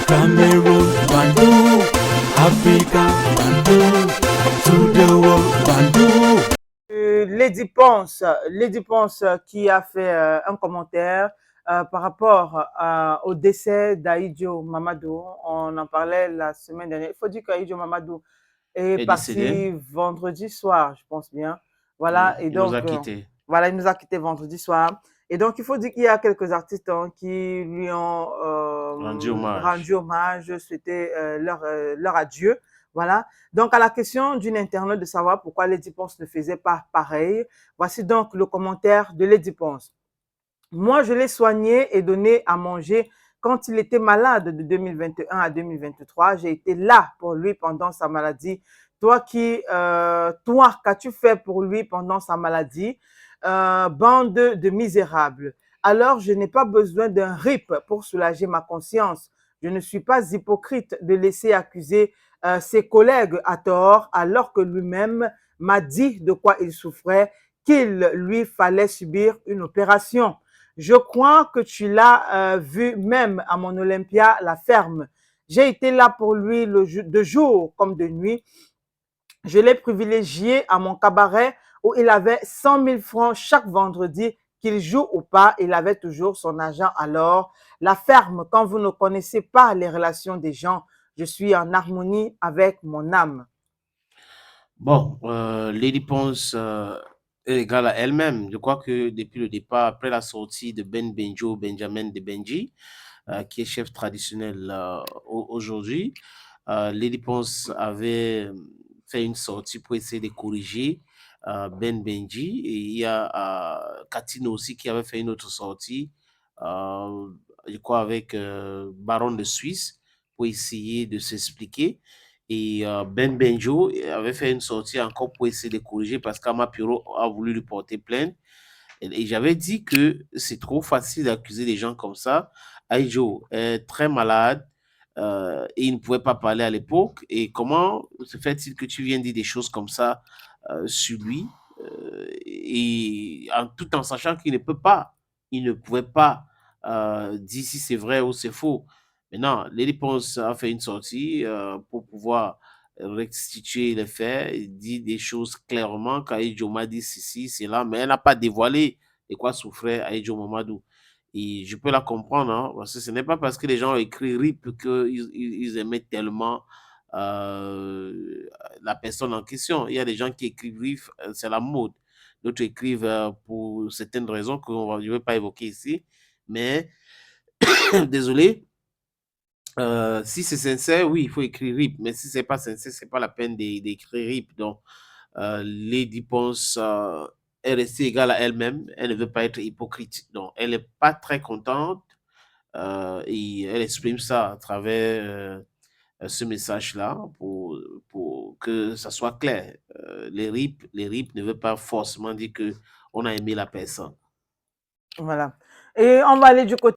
Cameroon, Bandung, Africa, Bandung, to the world, Bandung. Lady Ponce qui a fait un commentaire par rapport au décès d'Aïdjo Mamadou. On en parlait la semaine dernière. Il faut dire qu'Aïdjo Mamadou est Est décédé. parti vendredi soir, je pense bien. Voilà, Oui, et il nous a donc, quittés. voilà, il nous a quittés vendredi soir. Et donc, il faut dire qu'il y a quelques artistes qui lui ont Rendu hommage. rendu hommage, c'était leur adieu. Voilà. Donc, à la question d'une internaute de savoir pourquoi Lady Ponce ne faisait pas pareil, voici donc le commentaire de Lady Ponce. Moi, je l'ai soigné et donné à manger quand il était malade de 2021 à 2023. J'ai été là pour lui pendant sa maladie. Toi, qu'as-tu fait pour lui pendant sa maladie? Bande de misérables. Alors, je n'ai pas besoin d'un RIP pour soulager ma conscience. Je ne suis pas hypocrite de laisser accuser ses collègues à tort alors que lui-même m'a dit de quoi il souffrait, qu'il lui fallait subir une opération. Je crois que tu l'as vu même à mon Olympia, la ferme. J'ai été là pour lui de jour comme de nuit. Je l'ai privilégié à mon cabaret où il avait 100 000 francs chaque vendredi, qu'il joue ou pas, il avait toujours son argent. Alors, la ferme, quand vous ne connaissez pas les relations des gens, je suis en harmonie avec mon âme. Bon, Lady Ponce est égale à elle-même. Je crois que depuis le départ, après la sortie de Ben Benjo, Benjamin de Benji, qui est chef traditionnel aujourd'hui, Lady Ponce avait fait une sortie pour essayer de corriger Ben Benji. Et il y a Katino aussi qui avait fait une autre sortie, euh, je crois avec Baron de Suisse, pour essayer de s'expliquer. Et Ben Benjo avait fait une sortie encore pour essayer de corriger parce qu'Amapiro a voulu lui porter plainte. Et j'avais dit que c'est trop facile d'accuser des gens comme ça. Aïjo est très malade et il ne pouvait pas parler à l'époque. Et comment se fait-il que tu viens dire des choses comme ça sur lui et tout en sachant qu'il ne peut pas, il ne pouvait pas dire si c'est vrai ou c'est faux. Maintenant, Lady Ponce a fait une sortie pour pouvoir restituer les faits, dire des choses clairement. Quand Aïjo m'a dit si, c'est là, mais elle n'a pas dévoilé de quoi souffrait Aïdjo Mamadou. Et je peux la comprendre, hein, parce que ce n'est pas parce que les gens ont écrit RIP qu'ils aimaient tellement la personne en question. Il y a des gens qui écrivent RIP, c'est la mode. D'autres écrivent pour certaines raisons que je ne vais pas évoquer ici. Mais, désolé, si c'est sincère, oui, il faut écrire RIP. Mais si c'est pas sincère, c'est pas la peine d'écrire RIP. Donc, Lady Ponce est restée égale à elle-même. Elle ne veut pas être hypocrite. Donc, elle n'est pas très contente et elle exprime ça à travers ce message-là pour que ça soit clair. Les RIP ne veut pas forcément dire que on a aimé la personne. Voilà. Et on va aller du côté